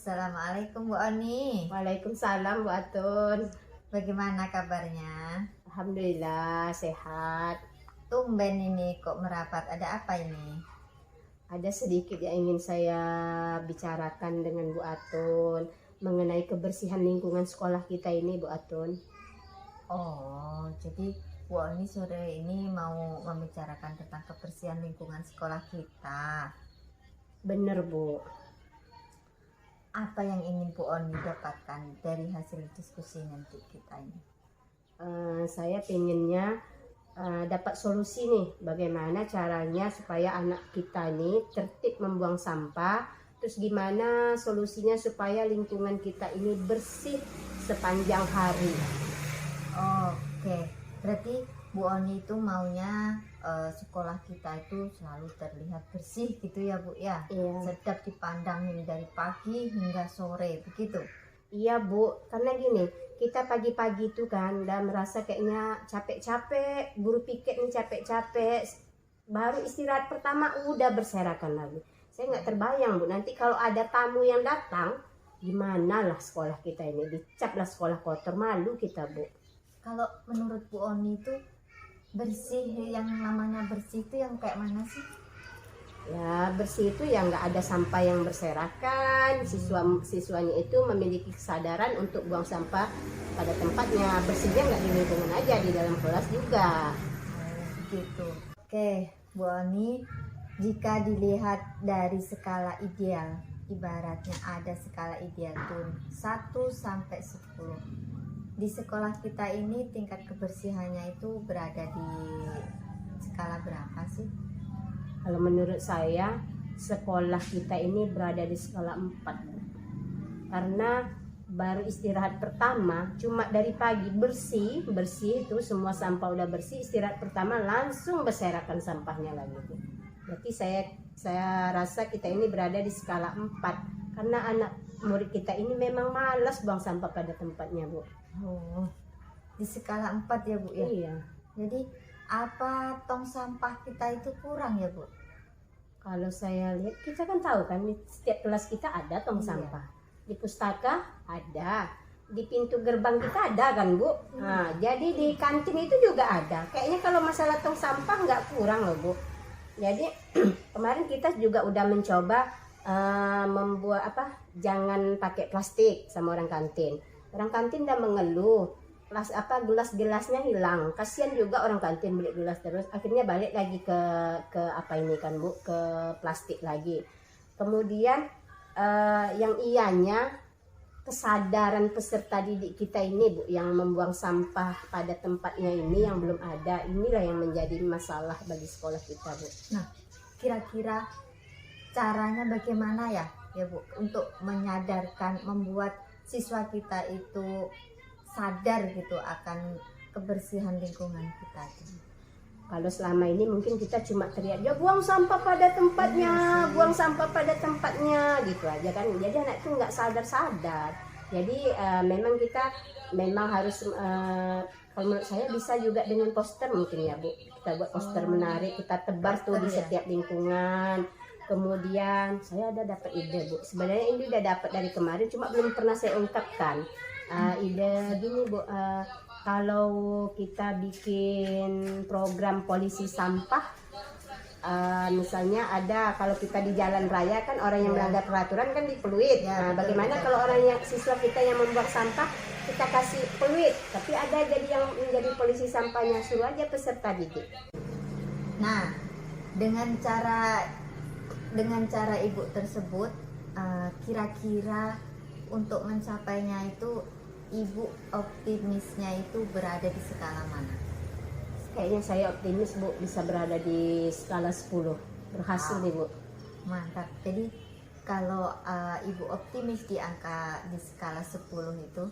Assalamualaikum Bu Oni. Waalaikumsalam Bu Atun. Bagaimana kabarnya? Alhamdulillah sehat. Tumben ini kok merapat, ada apa ini? Ada sedikit yang ingin saya bicarakan dengan Bu Atun mengenai kebersihan lingkungan sekolah kita ini, Bu Atun. Oh, jadi Bu Oni sore ini mau membicarakan tentang kebersihan lingkungan sekolah kita. Bener Bu. Apa yang ingin Bu Oni dapatkan dari hasil diskusi nanti kita ini? Saya pengennya dapat solusi nih, bagaimana caranya supaya anak kita ini tertib membuang sampah. Terus gimana solusinya supaya lingkungan kita ini bersih sepanjang hari. Oke, berarti Bu Oni itu maunya sekolah kita itu selalu terlihat bersih gitu ya Bu ya? Iya. Sedap dipandang nih dari pagi hingga sore begitu. Iya Bu, karena gini, kita pagi-pagi itu kan udah merasa kayaknya capek-capek, buru piket nih capek-capek, baru istirahat pertama udah berserakan lagi. Saya nggak terbayang Bu, nanti kalau ada tamu yang datang, gimana lah sekolah kita ini, dicap lah sekolah kotor, malu kita Bu. Kalau menurut Bu Oni itu bersih, yang namanya bersih itu yang kayak mana sih? Ya bersih itu ya nggak ada sampah yang berserakan, siswanya itu memiliki kesadaran untuk buang sampah pada tempatnya, bersihnya nggak di lingkungan aja, di dalam kelas juga. Begitu. Oke, Bu Oni, jika dilihat dari skala ideal, ibaratnya ada skala ideal tuh 1 sampai 10. Di sekolah kita ini tingkat kebersihannya itu berada di skala berapa sih? Kalau menurut saya sekolah kita ini berada di skala 4. Karena baru istirahat pertama cuma dari pagi bersih itu semua sampah udah bersih, istirahat pertama langsung berserakan sampahnya lagi. Berarti saya rasa kita ini berada di skala 4 karena anak murid kita ini memang malas buang sampah pada tempatnya Bu. Oh, di skala 4 ya Bu ya? Iya. Jadi apa tong sampah kita itu kurang ya Bu? Kalau saya lihat, kita kan tahu kan di setiap kelas kita ada tong Iya. sampah. Di pustaka ada, di pintu gerbang kita ada kan Bu. Nah, jadi di kantin itu juga ada. Kayaknya kalau masalah tong sampah nggak kurang loh Bu. Jadi kemarin kita juga udah mencoba membuat jangan pakai plastik sama orang kantin. Orang kantin udah mengeluh, gelas-gelasnya hilang. Kasihan juga orang kantin beli gelas terus. Akhirnya balik lagi ke apa ini kan Bu, ke plastik lagi. Kemudian yang ianya kesadaran peserta didik kita ini Bu, yang membuang sampah pada tempatnya ini yang belum ada. Inilah yang menjadi masalah bagi sekolah kita Bu. Nah, kira-kira caranya bagaimana ya Bu untuk menyadarkan, membuat siswa kita itu sadar gitu akan kebersihan lingkungan kita itu. Kalau selama ini mungkin kita cuma teriak, ya buang sampah pada tempatnya, buang sampah pada tempatnya gitu aja kan. Jadi anak itu nggak sadar-sadar. Jadi memang kita harus kalau menurut saya bisa juga dengan poster mungkin ya Bu. Kita buat poster menarik, kita tebar tuh di setiap lingkungan. Kemudian saya ada dapat ide Bu. Sebenarnya ini udah dapat dari kemarin, cuma belum pernah saya ungkapkan. Ide gini Bu, kalau kita bikin program polisi sampah, misalnya ada, kalau kita di jalan raya kan orang yang melanggar peraturan kan dipeluit. Nah, bagaimana kalau orang yang siswa kita yang membuang sampah kita kasih peluit, tapi ada jadi yang menjadi polisi sampahnya, suruh aja peserta didik. Nah, dengan cara Ibu tersebut, kira-kira untuk mencapainya itu Ibu optimisnya itu berada di skala mana? Kayaknya saya optimis Bu, bisa berada di skala 10. Berhasil nih Bu. Mantap. Jadi kalau Ibu optimis di di skala 10 itu,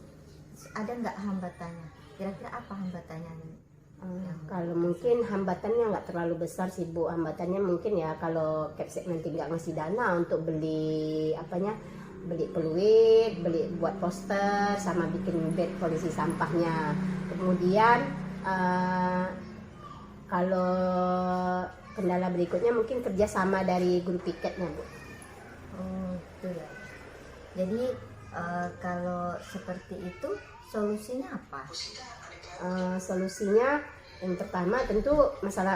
ada nggak hambatannya? Kira-kira apa hambatannya? Kalau mungkin hambatannya nggak terlalu besar sih Bu. Hambatannya mungkin ya kalau Kepsek nanti nggak ngasih dana untuk beli beli peluit, beli buat poster, sama bikin bed polisi sampahnya. Kemudian kalau kendala berikutnya mungkin kerjasama dari guru piketnya Bu. Oh, itu ya. Jadi kalau seperti itu solusinya apa? Solusinya yang pertama tentu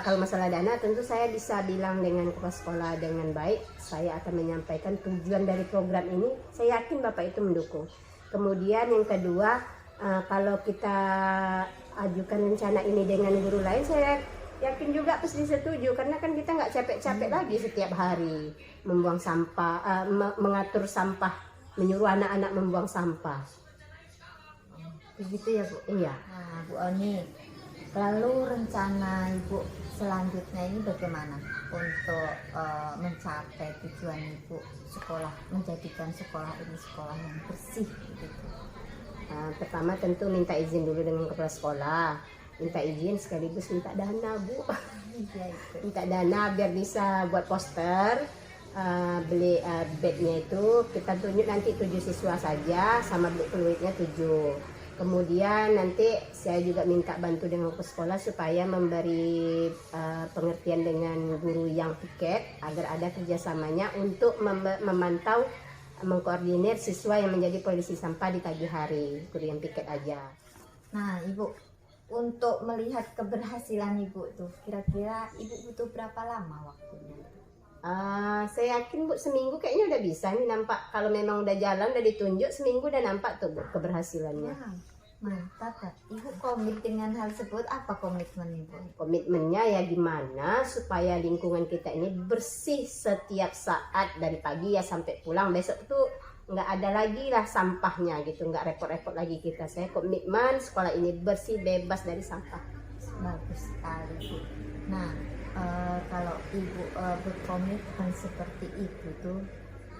kalau masalah dana tentu saya bisa bilang dengan kepala sekolah dengan baik, saya akan menyampaikan tujuan dari program ini, saya yakin Bapak itu mendukung. Kemudian yang kedua, kalau kita ajukan rencana ini dengan guru lain, saya yakin juga pasti setuju, karena kan kita nggak capek-capek lagi setiap hari membuang sampah, mengatur sampah, menyuruh anak-anak membuang sampah. Begitu ya Bu? Iya. Nah Bu Oni, lalu rencana Ibu selanjutnya ini bagaimana untuk mencapai tujuan Ibu sekolah, menjadikan sekolah ini sekolah yang bersih gitu? Pertama tentu minta izin dulu dengan kepala sekolah, minta izin sekaligus minta dana Bu. Iya itu. Minta dana biar bisa buat poster, beli bednya itu kita tunjuk nanti 7 siswa saja, sama beli peluitnya 7. Kemudian nanti saya juga minta bantu dengan kepala sekolah supaya memberi pengertian dengan guru yang piket agar ada kerjasamanya untuk memantau, mengkoordinir siswa yang menjadi polisi sampah di pagi hari, guru yang piket aja. Nah Ibu, untuk melihat keberhasilan Ibu tuh kira-kira Ibu butuh berapa lama waktunya? Saya yakin Bu seminggu kayaknya udah bisa nih nampak, kalau memang udah jalan, udah ditunjuk, seminggu udah nampak tuh Bu keberhasilannya. Wah, mantap Kak. Ibu komit dengan hal tersebut, apa komitmen Ibu? Komitmennya ya gimana supaya lingkungan kita ini bersih setiap saat dari pagi ya sampai pulang, besok tuh nggak ada lagi lah sampahnya gitu, nggak repot-repot lagi kita. Saya komitmen sekolah ini bersih, bebas dari sampah. Bagus sekali Bu. Nah kalau Ibu berkomitmen seperti itu tuh,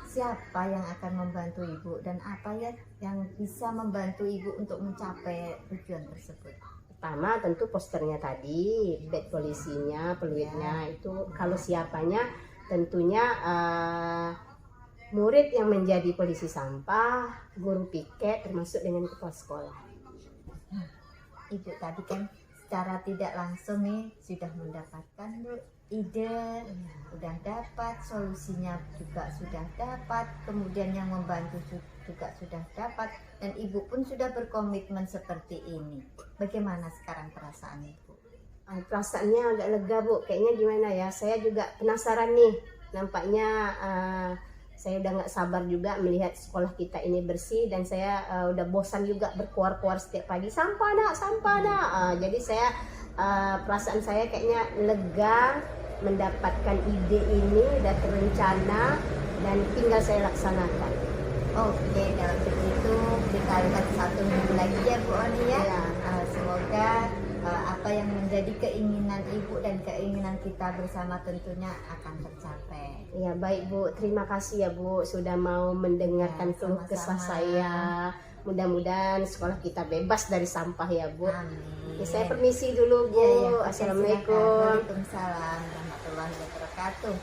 siapa yang akan membantu Ibu dan apa ya yang bisa membantu Ibu untuk mencapai tujuan tersebut? Pertama tentu posternya tadi, bed polisinya, peluitnya itu. Kalau siapanya tentunya murid yang menjadi polisi sampah, guru piket, termasuk dengan kepala sekolah. Ibu tadi kan secara tidak langsung nih sudah mendapatkan Bu ide, sudah dapat solusinya juga sudah dapat, kemudian yang membantu juga sudah dapat, dan Ibu pun sudah berkomitmen seperti ini. Bagaimana sekarang perasaan Ibu? Perasaannya agak lega Bu, kayaknya gimana ya, saya juga penasaran nih, nampaknya saya udah nggak sabar juga melihat sekolah kita ini bersih, dan saya udah bosan juga berkuar-kuar setiap pagi, sampah nak, sampah nak. Jadi saya perasaan saya kayaknya lega mendapatkan ide ini, udah terencana dan tinggal saya laksanakan. Oke, kalau begitu kita lihat 1 minggu lagi ya Bu Oni ya. Ya. Semoga apa yang menjadi keinginan Ibu dan keinginan kita bersama tentunya akan tercapai. Ya baik Bu, terima kasih ya Bu sudah mau mendengarkan Ya, keluh kesah sama-sama. saya. Mudah-mudahan sekolah kita bebas dari sampah ya Bu. Amin. Ya, saya permisi dulu Bu. Iya, iya. Oke, Assalamualaikum. silakan. Waalaikumsalam warahmatullahi wabarakatuh.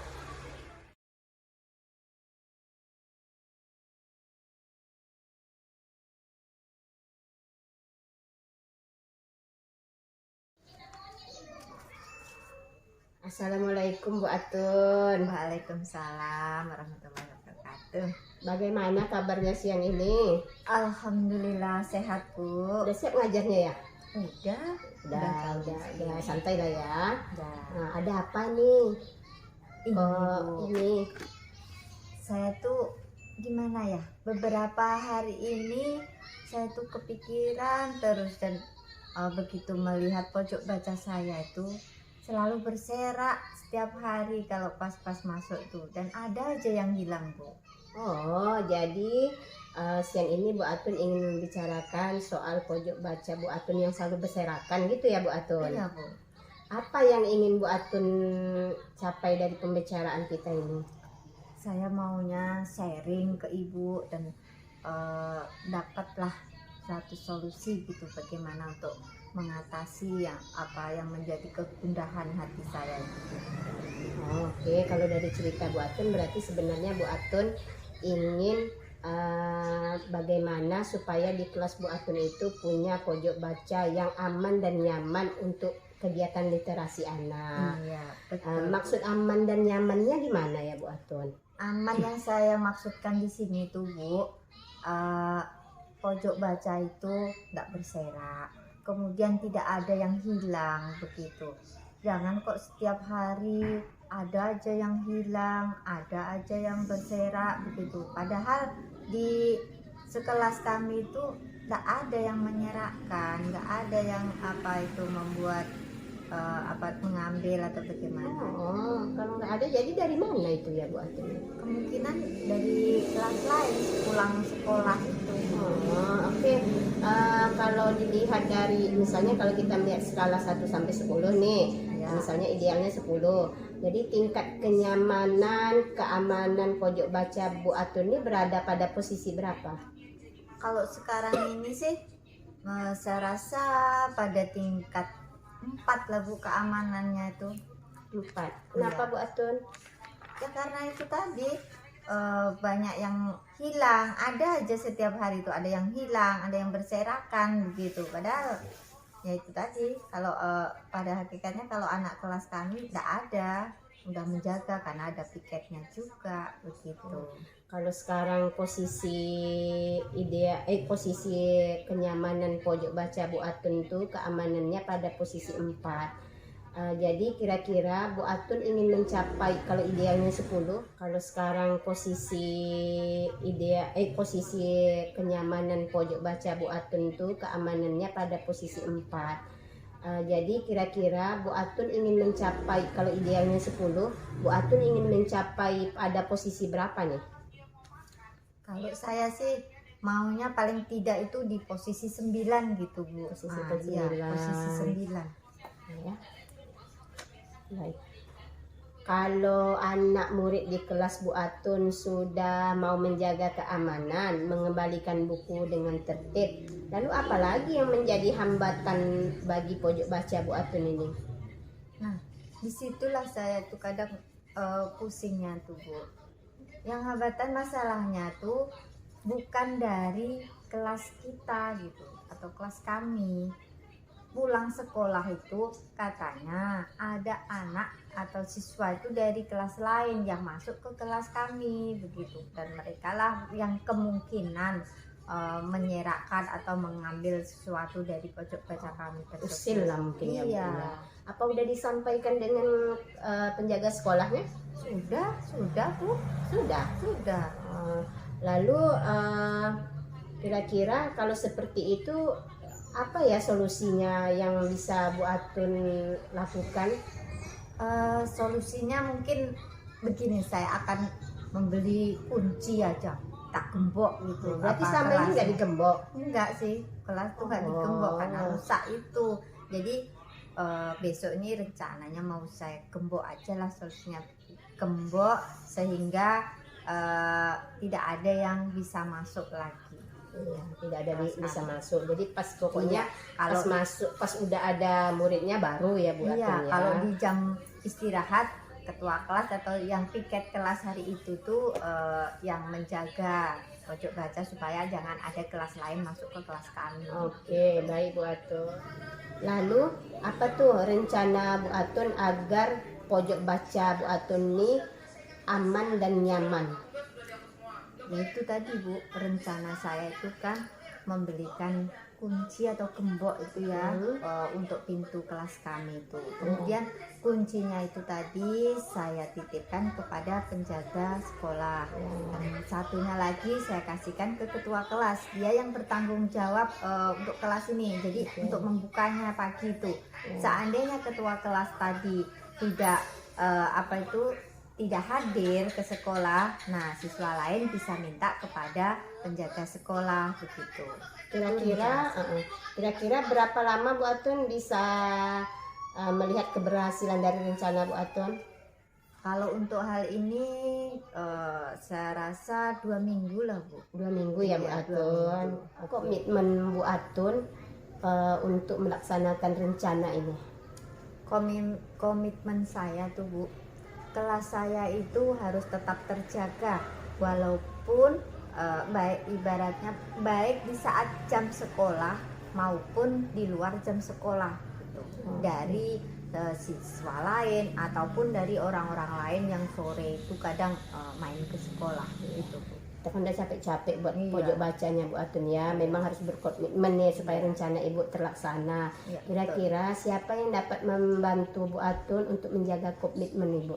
Assalamualaikum Bu Atun. Waalaikumsalam warahmatullahi wabarakatuh. Bagaimana kabarnya siang ini? Alhamdulillah sehat Bu. Udah siap ngajarnya ya? Udah Udah santai lah ya. Udah. Nah, ada apa nih? Ini, Oh, Bu. ini. Saya tuh gimana ya, beberapa hari ini saya tuh kepikiran terus, dan begitu melihat pojok baca saya itu selalu berserak setiap hari kalau pas-pas masuk tuh, dan ada aja yang hilang Bu. Oh, jadi siang ini Bu Atun ingin membicarakan soal pojok baca Bu Atun yang selalu berserakan gitu ya Bu Atun? Iya Bu. Apa yang ingin Bu Atun capai dari pembicaraan kita ini? Saya maunya sharing ke Ibu dan dapatlah satu solusi gitu, bagaimana untuk mengatasi apa yang menjadi kegundahan hati saya itu. Oke, kalau dari cerita Bu Atun berarti sebenarnya Bu Atun ingin bagaimana supaya di kelas Bu Atun itu punya pojok baca yang aman dan nyaman untuk kegiatan literasi anak. Iya, betul. Maksud aman dan nyamannya gimana ya Bu Atun? Aman yang saya maksudkan di sini tuh Bu, eh, pojok baca itu nggak berserak, kemudian tidak ada yang hilang begitu. Jangan kok setiap hari ada aja yang hilang, ada aja yang berserak begitu. Padahal di sekelas kami itu nggak ada yang menyerakkan, nggak ada yang apa itu membuat mengambil atau bagaimana. Oh, kalau nggak ada jadi dari mana itu ya Bu Atun? Kemungkinan dari kelas lain pulang sekolah itu. Oh, oke. Kalau dilihat dari misalnya kalau kita melihat skala 1 sampai 10 nih, Ya. misalnya idealnya 10. Jadi tingkat kenyamanan, keamanan pojok baca Bu Atun ini berada pada posisi berapa? Kalau sekarang ini sih saya rasa pada tingkat 4 lah Bu, keamanannya itu. 4. Kenapa Iya. Bu Atun? Ya karena itu tadi banyak yang hilang, ada aja setiap hari itu ada yang hilang, ada yang berserakan begitu. Padahal ya itu tadi, kalau pada hakikatnya kalau anak kelas kami tidak ada, udah menjaga karena ada piketnya juga begitu. Kalau sekarang posisi kenyamanan pojok baca Bu Atun itu keamanannya pada posisi 4. Jadi kira-kira Bu Atun ingin mencapai, kalau idealnya 10, kalau sekarang posisi kenyamanan pojok baca Bu Atun itu keamanannya pada posisi 4. Jadi kira-kira Bu Atun ingin mencapai, kalau idealnya 10, Bu Atun ingin mencapai pada posisi berapa nih? Kalau saya sih maunya paling tidak itu di posisi 9 gitu Bu. Posisi Iya, 9. posisi 9. Ya. Baik. Kalau anak murid di kelas Bu Atun sudah mau menjaga keamanan, mengembalikan buku dengan tertib, lalu apa lagi yang menjadi hambatan bagi pojok baca Bu Atun ini? Nah, disitulah saya tuh kadang pusingnya tuh Bu. Yang hambatan masalahnya tuh bukan dari kelas kita gitu atau kelas kami. Pulang sekolah itu katanya ada anak atau siswa itu dari kelas lain yang masuk ke kelas kami begitu, dan mereka lah yang kemungkinan menyerakkan atau mengambil sesuatu dari pojok baca kami tersebut. Usil lah mungkin ya Bu. Iya. Apa udah disampaikan dengan penjaga sekolahnya? Sudah Bu, Sudah. sudah. Lalu kira-kira kalau seperti itu apa ya solusinya yang bisa Bu Atun lakukan? Solusinya mungkin begini, saya akan membeli kunci aja, tak gembok gitu. Berarti Apa selama ini kelasnya? nggak digembok? Enggak sih, kelas tuh nggak Oh. digembok karena rusak itu. Jadi besok ini rencananya mau saya gembok aja lah, solusinya gembok sehingga tidak ada yang bisa masuk lagi. Iya, tidak ada Kelas bisa kami. masuk. Jadi pas pokoknya Kalau pas masuk, pas udah ada muridnya baru ya Bu iya, Atun ya. kalau di jam istirahat ketua kelas atau yang piket kelas hari itu tuh yang menjaga pojok baca supaya jangan ada kelas lain masuk ke kelas kami. Oke, baik Bu Atun. Lalu apa tuh rencana Bu Atun agar pojok baca Bu Atun ini aman dan nyaman? Ya itu tadi Bu, rencana saya itu kan membelikan kunci atau gembok itu ya untuk pintu kelas kami itu. Kemudian kuncinya itu tadi saya titipkan kepada penjaga sekolah. Dan satunya lagi saya kasihkan ke ketua kelas. Dia yang bertanggung jawab untuk kelas ini. Jadi untuk membukanya pagi itu. Seandainya ketua kelas tadi tidak tidak hadir ke sekolah, nah siswa lain bisa minta kepada penjaga sekolah begitu. Kira-kira berapa lama Bu Atun bisa melihat keberhasilan dari rencana Bu Atun? Kalau untuk hal ini saya rasa 2 minggu lah Bu. 2 minggu ya Bu Iya, 2 Atun. minggu. Komitmen Bu Atun untuk melaksanakan rencana ini. Komitmen saya tuh Bu, kelas saya itu harus tetap terjaga walaupun ibaratnya baik di saat jam sekolah maupun di luar jam sekolah gitu. Dari siswa lain ataupun dari orang-orang lain yang sore itu kadang main ke sekolah gitu Bu. Kita kan udah capek-capek buat Iya. pojok bacanya Bu Atun ya. Memang harus berkomitmen nih supaya rencana Ibu terlaksana. Iya, Kira-kira siapa yang dapat membantu Bu Atun untuk menjaga komitmen Ibu?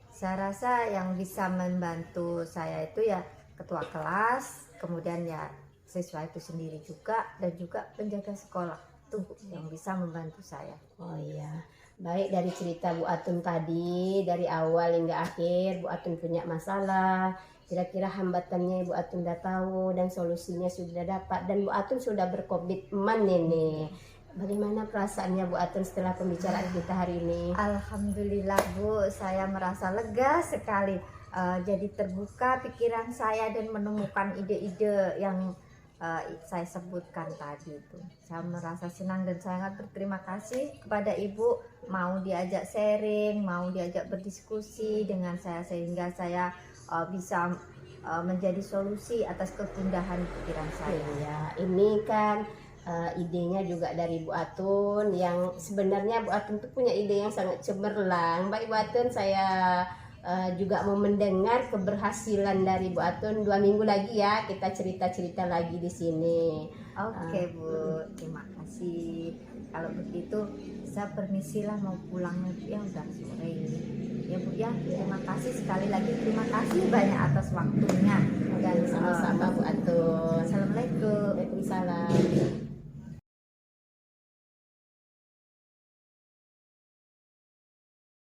Saya rasa yang bisa membantu saya itu ya ketua kelas, kemudian ya siswa itu sendiri juga, dan juga penjaga sekolah tuh yang bisa membantu saya. Oh iya, baik dari cerita Bu Atun tadi, dari awal hingga akhir Bu Atun punya masalah. Kira-kira hambatannya Bu Atun udah tahu dan solusinya sudah dapat dan Bu Atun sudah berkomitmen ini. Bagaimana perasaannya Bu Atun setelah pembicaraan kita hari ini? Alhamdulillah Bu, saya merasa lega sekali. Jadi terbuka pikiran saya dan menemukan ide-ide yang saya sebutkan tadi itu. Saya merasa senang dan sangat berterima kasih kepada Ibu mau diajak sharing, mau diajak berdiskusi dengan saya sehingga saya bisa menjadi solusi atas kegundahan pikiran saya. Iya, ini kan idenya juga dari Bu Atun yang sebenarnya Bu Atun tuh punya ide yang sangat cemerlang. Baik Bu Atun, saya juga mau mendengar keberhasilan dari Bu Atun. 2 minggu lagi ya kita cerita-cerita lagi di sini. Oke Bu, terima kasih. Kalau begitu saya permisilah mau pulang ya udah sore ini. Ya Bu ya, terima kasih sekali lagi, terima kasih banyak atas waktunya dan Sama-sama Bu Atun. Assalamualaikum. Waalaikumsalam.